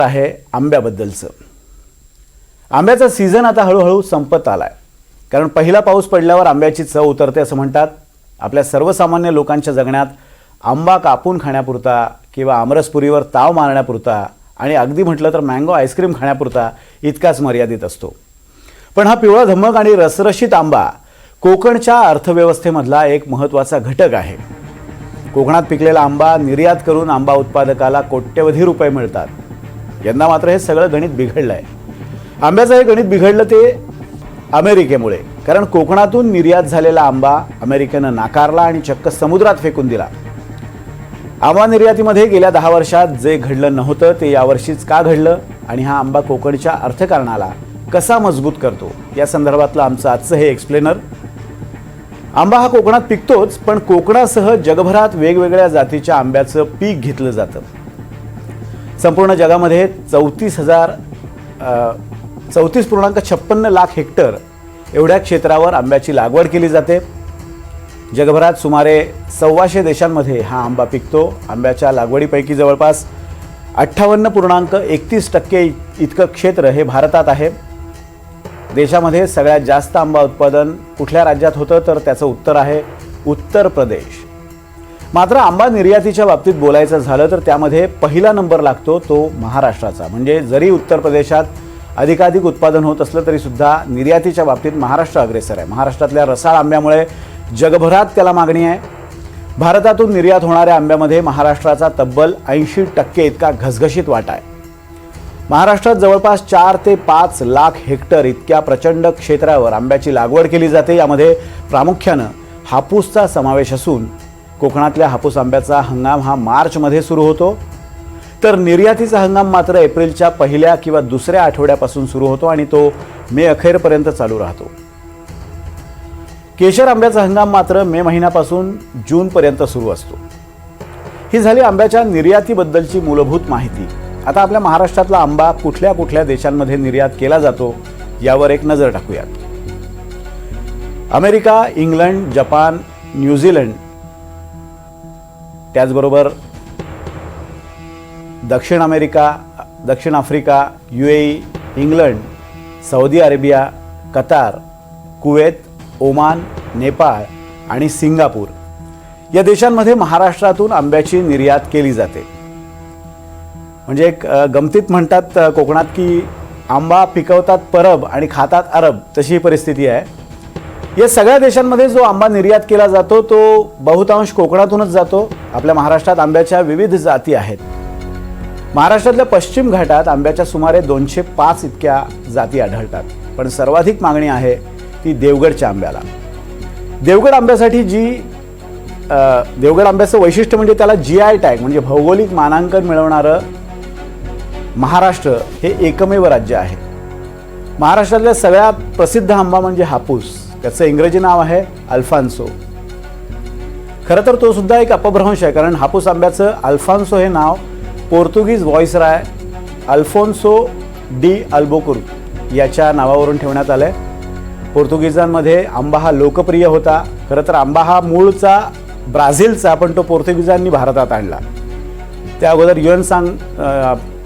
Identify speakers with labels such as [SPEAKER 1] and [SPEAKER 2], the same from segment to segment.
[SPEAKER 1] आहे आंब्याबद्दलचं। आंब्याचा सीझन आता हळूहळू संपत आलाय, कारण पहिला पाऊस पडल्यावर आंब्याची चव उतरते असं म्हणतात। आपल्या सर्वसामान्य लोकांच्या जगण्यात आंबा कापून खाण्यापुरता किंवा आमरसपुरीवर ताव मारण्यापुरता आणि अगदी म्हटलं तर मँगो आईस्क्रीम खाण्यापुरता इतकाच मर्यादित असतो। पण हा पिवळा धम्मक आणि रसरशीत आंबा कोकणच्या अर्थव्यवस्थेमधला एक महत्त्वाचा घटक आहे। कोकणात पिकलेला आंबा निर्यात करून आंबा उत्पादकाला कोट्यवधी रुपये मिळतात। यंदा मात्र हे सगळं गणित बिघडलंय। आंब्याचं हे गणित बिघडलं ते अमेरिकेमुळे, कारण कोकणातून निर्यात झालेला आंबा अमेरिकेनं नाकारला आणि चक्क समुद्रात फेकून दिला। आंबा निर्यातीमध्ये गेल्या 10 वर्षात जे घडलं नव्हतं ते यावर्षीच का घडलं आणि हा आंबा कोकणच्या अर्थकारणाला कसा मजबूत करतो, या संदर्भातलं आमचं आजचं हे एक्सप्लेनर। आंबा हा कोकणात पिकतोच, पण कोकणासह जगभरात वेगवेगळ्या जातीच्या आंब्याचं पीक घेतलं जातं। संपूर्ण जगामध्ये 34.56 लाख हेक्टर एवढ्या क्षेत्रावर आंब्याची लागवड केली जाते। जगभरात सुमारे 125 देशांमध्ये हा आंबा पिकतो। आंब्याच्या लागवडीपैकी जवळपास 58.31% इतकं क्षेत्र हे भारतात आहे। देशामध्ये सगळ्यात जास्त आंबा उत्पादन कुठल्या राज्यात होतं तर त्याचं उत्तर आहे उत्तर प्रदेश। मात्र आंबा निर्यातीच्या बाबतीत बोलायचं झालं तर त्यामध्ये पहिला नंबर लागतो तो महाराष्ट्राचा। म्हणजे जरी उत्तर प्रदेशात अधिकाधिक उत्पादन होत असलं तरी सुद्धा निर्यातीच्या बाबतीत महाराष्ट्र अग्रेसर आहे। महाराष्ट्रातल्या रसाळ आंब्यामुळे जगभरात त्याला मागणी आहे। भारतातून निर्यात होणाऱ्या आंब्यामध्ये महाराष्ट्राचा तब्बल 80% इतका घसघशीत वाटा आहे। महाराष्ट्रात जवळपास 4 ते 5 लाख हेक्टर इतक्या प्रचंड क्षेत्रावर आंब्याची लागवड केली जाते। यामध्ये प्रामुख्यानं हापूसचा समावेश असून कोकणातल्या हापूस आंब्याचा हंगाम हा मार्चमध्ये सुरू होतो, तर निर्यातीचा हंगाम मात्र एप्रिलच्या पहिल्या किंवा दुसऱ्या आठवड्यापासून सुरू होतो आणि तो मे अखेरपर्यंत चालू राहतो। केशर आंब्याचा हंगाम मात्र मे महिन्यापासून जूनपर्यंत सुरू असतो। ही झाली आंब्याच्या निर्यातीबद्दलची मूलभूत माहिती। आता आपल्या महाराष्ट्रातला आंबा कुठल्या कुठल्या देशांमध्ये निर्यात केला जातो यावर एक नजर टाकूयात। अमेरिका, इंग्लंड, जपान, न्यूझीलंड, त्याचबरोबर दक्षिण अमेरिका, दक्षिण Africa, UAE, England, Saudi Arabia, Qatar, Kuwait, Oman, Nepal आणि सिंगापूर या देशांमध्ये महाराष्ट्रातून आंब्याची निर्यात केली जाते। म्हणजे एक गमतीत म्हणतात कोकणात की आंबा पिकवतात परब आणि खातात अरब, तशी ही परिस्थिती आहे। या सगळ्या देशांमध्ये जो आंबा निर्यात केला जातो तो बहुतांश कोकणातूनच जातो। आपल्या महाराष्ट्रात आंब्याच्या विविध जाती आहेत। महाराष्ट्रातल्या पश्चिम घाटात आंब्याच्या सुमारे 205 इतक्या जाती आढळतात, पण सर्वाधिक मागणी आहे ती देवगडच्या आंब्याला। देवगड आंब्याचं वैशिष्ट्य म्हणजे त्याला GI टॅग म्हणजे भौगोलिक मानांकन मिळवणारं महाराष्ट्र हे एकमेव राज्य आहे। महाराष्ट्रातल्या सगळ्यात प्रसिद्ध आंबा म्हणजे हापूस, त्याचं इंग्रजी नाव आहे अल्फान्सो। खरं तर तो सुद्धा एक अपभ्रंश आहे, कारण हापूस आंब्याचं अल्फान्सो हे नाव पोर्तुगीज व्हॉइसराय अल्फोन्सो डी अल्बोकुर्क याच्या नावावरून ठेवण्यात आलंय। पोर्तुगीजांमध्ये आंबा हा लोकप्रिय होता। खरं तर आंबा हा मूळचा ब्राझीलचा, पण तो पोर्तुगीजांनी भारतात आणला। त्या अगोदर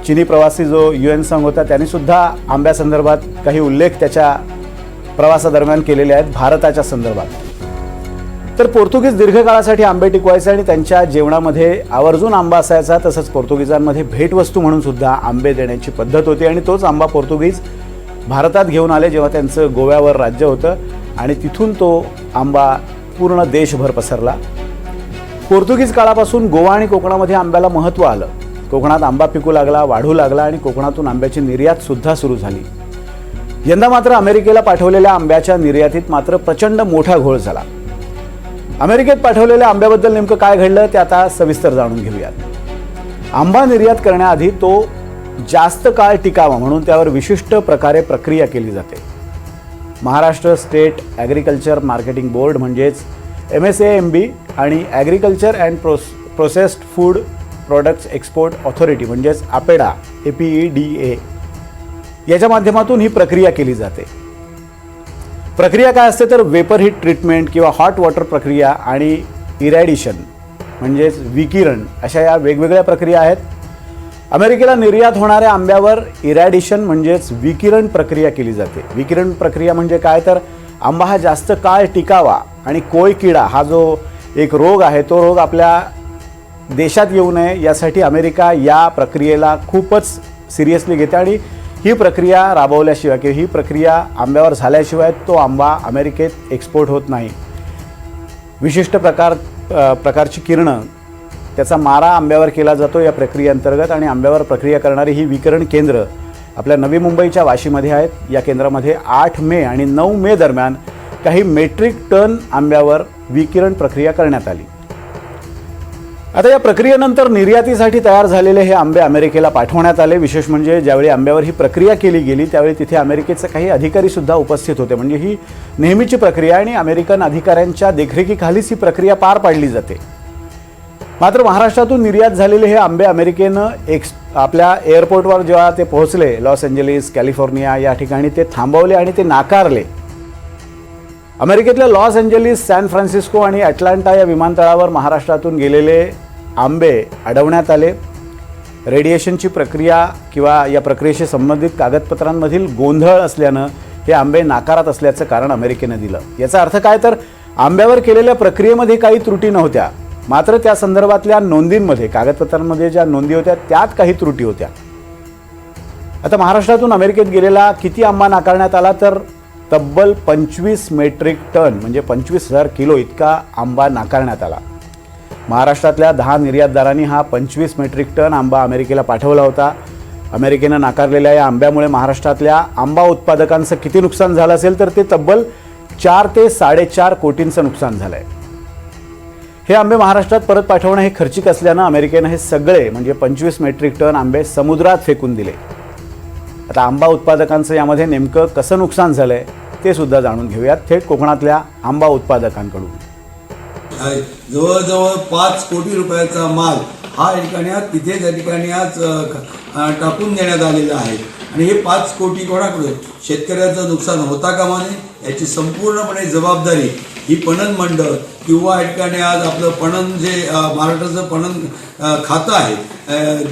[SPEAKER 1] चीनी प्रवासी जो युएनसांग होता त्यांनी सुद्धा आंब्यासंदर्भात काही उल्लेख त्याच्या प्रवासादरम्यान केलेले आहेत भारताच्या संदर्भात। तर पोर्तुगीज दीर्घकाळासाठी आंबे टिकवायचे आणि त्यांच्या जेवणामध्ये आवर्जून आंबा असायचा। तसंच पोर्तुगीजांमध्ये भेटवस्तू म्हणून सुद्धा आंबे देण्याची पद्धत होती आणि तोच आंबा पोर्तुगीज भारतात घेऊन आले जेव्हा त्यांचं गोव्यावर राज्य होतं आणि तिथून तो आंबा पूर्ण देशभर पसरला। पोर्तुगीज काळापासून गोवा आणि कोकणामध्ये आंब्याला महत्त्व आलं। कोकणात आंबा पिकू लागला, वाढू लागला आणि कोकणातून आंब्याची निर्यात सुद्धा सुरू झाली। यंदा मात्र अमेरिकेला पाठवलेल्या आंब्याच्या निर्यातीत मात्र प्रचंड मोठा घोळ झाला। अमेरिकेत पाठवलेल्या आंब्याबद्दल नेमकं काय घडलं ते आता सविस्तर जाणून घेऊयात। आंबा निर्यात करण्याआधी तो जास्त काळ टिकावा म्हणून त्यावर विशिष्ट प्रकारे प्रक्रिया केली जाते। Maharashtra state agriculture marketing board म्हणजेच MSAMB आणि agriculture and processed food products export authority म्हणजेच APEDA याच्या माध्यमातून ही प्रक्रिया केली जाते। प्रक्रिया काय असते तर वेपर हीट ट्रीटमेंट किंवा हॉट वॉटर प्रक्रिया आणि इरॅडिशन म्हणजेच विकिरण अशा या वेगवेगळ्या प्रक्रिया आहेत। अमेरिकेला निर्यात होणाऱ्या आंब्यावर इरॅडिशन म्हणजेच विकिरण प्रक्रिया केली जाते. विकिरण प्रक्रिया म्हणजे काय, तर आंबा हा जास्त काळ टिकावा आणि कोय किडा हा जो एक रोग आहे तो रोग आपल्या देशात येऊ नये यासाठी अमेरिका या प्रक्रियेला खूपच सिरियसली घेते आणि ही प्रक्रिया राबवल्याशिवाय किंवा ही प्रक्रिया आंब्यावर झाल्याशिवाय तो आंबा अमेरिकेत एक्सपोर्ट होत नाही. विशिष्ट प्रकारची किरणं त्याचा मारा आंब्यावर केला जातो या प्रक्रियेअंतर्गत आणि आंब्यावर प्रक्रिया करणारी ही विकिरण केंद्र आपल्या नवी मुंबईच्या वाशीमध्ये आहेत. या केंद्रामध्ये 8 मे आणि 9 मे दरम्यान काही मेट्रिक टन आंब्यावर विकिरण प्रक्रिया करण्यात आली. आता या प्रक्रियेनंतर निर्यातीसाठी तयार झालेले हे आंबे अमेरिकेला पाठवण्यात आले. विशेष म्हणजे ज्यावेळी आंब्यावर ही प्रक्रिया केली गेली त्यावेळी तिथे अमेरिकेचे काही अधिकारीसुद्धा उपस्थित होते. म्हणजे ही नेहमीची प्रक्रिया आणि अमेरिकन अधिकाऱ्यांच्या देखरेखीखालीच ही प्रक्रिया पार पाडली जाते. मात्र महाराष्ट्रातून निर्यात झालेले हे आंबे अमेरिकेनं आपल्या एअरपोर्टवर जेव्हा ते पोहोचले, लॉस एंजेलिस, कॅलिफोर्निया या ठिकाणी ते थांबवले आणि ते नाकारले. अमेरिकेतल्या लॉस एंजेलिस, सॅन फ्रान्सिस्को आणि अटलांटा या विमानतळावर महाराष्ट्रातून गेलेले आंबे अडवण्यात आले. रेडिएशनची प्रक्रिया किंवा या प्रक्रियेशी संबंधित कागदपत्रांमधील गोंधळ असल्यानं हे आंबे नाकारत असल्याचं कारण अमेरिकेनं दिलं. याचा अर्थ काय, तर आंब्यावर केलेल्या प्रक्रियेमध्ये काही त्रुटी नव्हत्या, मात्र त्या संदर्भातल्या नोंदींमध्ये, कागदपत्रांमध्ये ज्या नोंदी होत्या त्यात काही त्रुटी होत्या. आता महाराष्ट्रातून अमेरिकेत गेलेला किती आंबा नाकारण्यात आला, तर तब्बल 25 मेट्रिक टन म्हणजे 25,000 किलो इतका आंबा नाकारण्यात आला. महाराष्ट्रातल्या 10 निर्यातदारांनी हा 25 मेट्रिक टन आंबा अमेरिकेला पाठवला होता. अमेरिकेनं नाकारलेल्या या आंब्यामुळे महाराष्ट्रातल्या आंबा उत्पादकांचं किती नुकसान झालं असेल, तर ते तब्बल 4 ते 4.5 कोटींचं नुकसान झालं आहे. हे आंबे महाराष्ट्रात परत पाठवणं हे खर्चिक असल्यानं अमेरिकेनं हे सगळे म्हणजे 25 मेट्रिक टन आंबे समुद्रात फेकून दिले. आता आंबा उत्पादकांचं यामध्ये नेमकं कसं नुकसान झालं आहे ते सुद्धा जाणून घेऊयात थेट कोकणातल्या आंबा उत्पादकांकडून.
[SPEAKER 2] जवळजवळ 5 कोटी रुपयाचा माल हा तिथे त्या ठिकाणी आज टाकून देण्यात आलेला आहे आणि हे 5 कोटी कोणाकडे शेतकऱ्याचं नुकसान होता कामा नये याची संपूर्णपणे जबाबदारी ही पणन मंडळ किंवा या ठिकाणी आज आपलं पणन जे महाराष्ट्राचं पणन खातं आहे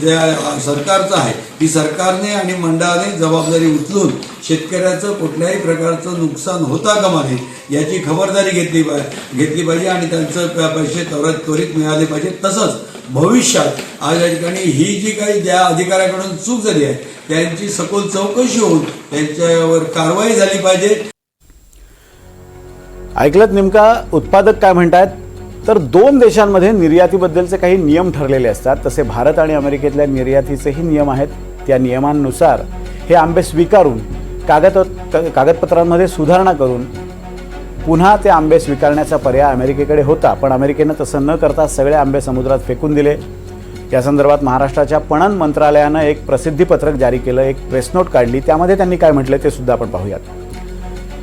[SPEAKER 2] जे सरकारचं आहे, ती सरकारने आणि मंडळाने जबाबदारी उचलून शेतकऱ्याचं कुठल्याही प्रकारचं नुकसान होता कामा नये याची खबरदारी घेतली पाहिजे आणि त्यांचं पैसे त्वरित मिळाले पाहिजे. तसंच भविष्यात आज या ठिकाणी ही जी काही ज्या अधिकाऱ्याकडून चूक झाली आहे त्यांची सखोल चौकशी होऊन त्यांच्यावर कारवाई झाली पाहिजे.
[SPEAKER 1] ऐकलत नेमका उत्पादक काय म्हणतात, तर 2 देशांमध्ये निर्यातीबद्दलचे काही नियम ठरलेले असतात. तसे भारत आणि अमेरिकेतल्या निर्यातीचेही नियम आहेत. त्या नियमांनुसार हे आंबे स्वीकारून कागदपत्रांमध्ये सुधारणा करून पुन्हा ते आंबे स्वीकारण्याचा पर्याय अमेरिकेकडे होता, पण अमेरिकेनं तसं न करता सगळे आंबे समुद्रात फेकून दिले. या संदर्भात महाराष्ट्राच्या पणन मंत्रालयानं एक प्रसिद्धीपत्रक जारी केलं, एक प्रेसनोट काढली. त्यामध्ये त्यांनी काय म्हटलं ते सुद्धा आपण पाहूयात.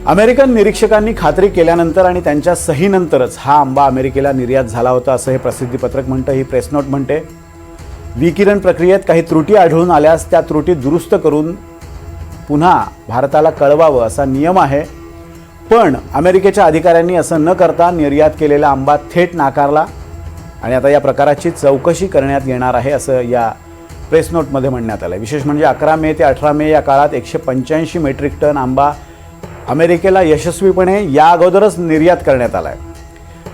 [SPEAKER 1] अमेरिकन निरीक्षकांनी खात्री केल्यानंतर आणि त्यांच्या सहीनंतरच हा आंबा अमेरिकेला निर्यात झाला होता असं हे प्रसिद्धीपत्रक म्हणतं, ही प्रेसनोट म्हणते. विकिरण प्रक्रियेत काही त्रुटी आढळून आल्यास त्या त्रुटी दुरुस्त करून पुन्हा भारताला कळवावं असा नियम आहे. पण अमेरिकेच्या अधिकाऱ्यांनी असं न करता निर्यात केलेला आंबा थेट नाकारला आणि आता या प्रकाराची चौकशी करण्यात येणार आहे असं या प्रेसनोटमध्ये म्हणण्यात आलं. विशेष म्हणजे 11 मे ते 18 मे या काळात 185 मेट्रिक टन आंबा अमेरिकेला यशस्वीपणे या अगोदरच निर्यात करण्यात आला आहे.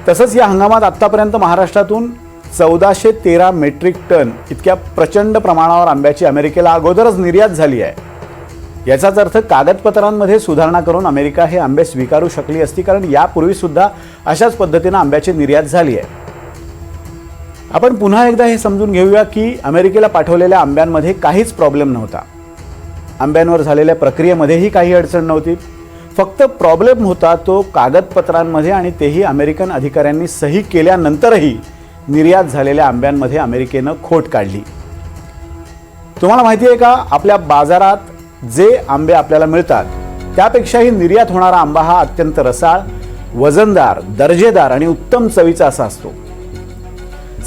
[SPEAKER 1] तसंच या हंगामात आत्तापर्यंत महाराष्ट्रातून 1413 मेट्रिक टन इतक्या प्रचंड प्रमाणावर आंब्याची अमेरिकेला अगोदरच निर्यात झाली आहे. याचाच अर्थ कागदपत्रांमध्ये सुधारणा करून अमेरिका हे आंबे स्वीकारू शकली असती, कारण यापूर्वीसुद्धा अशाच पद्धतीनं आंब्याची निर्यात झाली आहे. आपण पुन्हा एकदा हे समजून घेऊया की अमेरिकेला पाठवलेल्या आंब्यांमध्ये काहीच प्रॉब्लेम नव्हता. आंब्यांवर झालेल्या प्रक्रियेमध्येही काही अडचण नव्हती. फक्त प्रॉब्लेम होता तो कागदपत्रांमध्ये आणि तेही अमेरिकन अधिकाऱ्यांनी सही केल्यानंतरही निर्यात झालेल्या आंब्यांमध्ये अमेरिकेनं खोट काढली. तुम्हाला माहिती आहे का, आपल्या बाजारात जे आंबे आपल्याला मिळतात त्यापेक्षाही निर्यात होणारा आंबा हा अत्यंत रसाळ, वजनदार, दर्जेदार आणि उत्तम चवीचा असा असतो.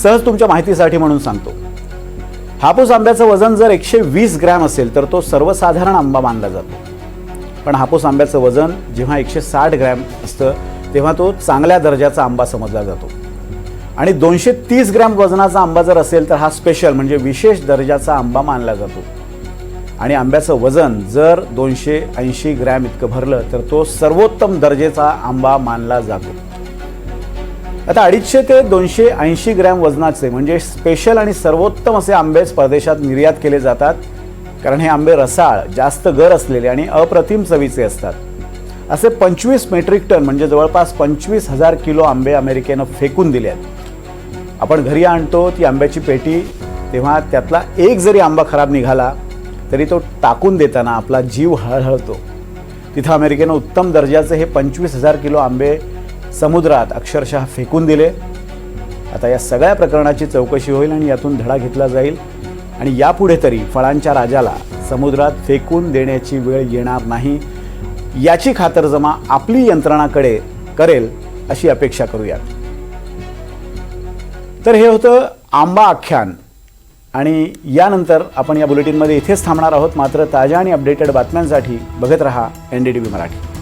[SPEAKER 1] सहज तुमच्या माहितीसाठी म्हणून सांगतो, हापूस आंब्याचं वजन जर 120 ग्रॅम असेल तर तो सर्वसाधारण आंबा मानला जातो. पण हापूस आंब्याचं वजन जेव्हा 160 ग्रॅम असतं तेव्हा तो चांगल्या दर्जाचा आंबा समजला जातो. आणि 230 ग्रॅम वजनाचा आंबा जर असेल तर हा स्पेशल म्हणजे विशेष दर्जाचा आंबा मानला जातो. आणि आंब्याचं वजन जर 280 ग्रॅम इतकं भरलं तर तो सर्वोत्तम दर्जाचा आंबा मानला जातो. आता 250 ते 280 ग्रॅम वजनाचे म्हणजे स्पेशल आणि सर्वोत्तम असे आंबेच परदेशात निर्यात केले जातात, कारण हे आंबे रसाळ, जास्त गर असलेले आणि अप्रतिम चवीचे असतात. असे 25 मेट्रिक टन म्हणजे जवळपास 25,000 किलो आंबे अमेरिकेनं फेकून दिले आहेत. आपण घरी आणतो ती आंब्याची पेटी, तेव्हा त्यातला एक जरी आंबा खराब निघाला तरी तो टाकून देताना आपला जीव हळहळतो. तिथं अमेरिकेनं उत्तम दर्जाचे हे 25,000 किलो आंबे समुद्रात अक्षरशः फेकून दिले. आता या सगळ्या प्रकरणाची चौकशी होईल आणि यातून धडा घेतला जाईल आणि यापुढे तरी फळांच्या राजाला समुद्रात फेकून देण्याची वेळ येणार नाही याची खातरजमा आपली यंत्रणाकडे करेल अशी अपेक्षा करूयात. तर हे होतं आंबा आख्यान आणि यानंतर आपण या बुलेटिनमध्ये इथेच थांबणार आहोत. मात्र ताज्या आणि अपडेटेड बातम्यांसाठी बघत रहा NDTV मराठी.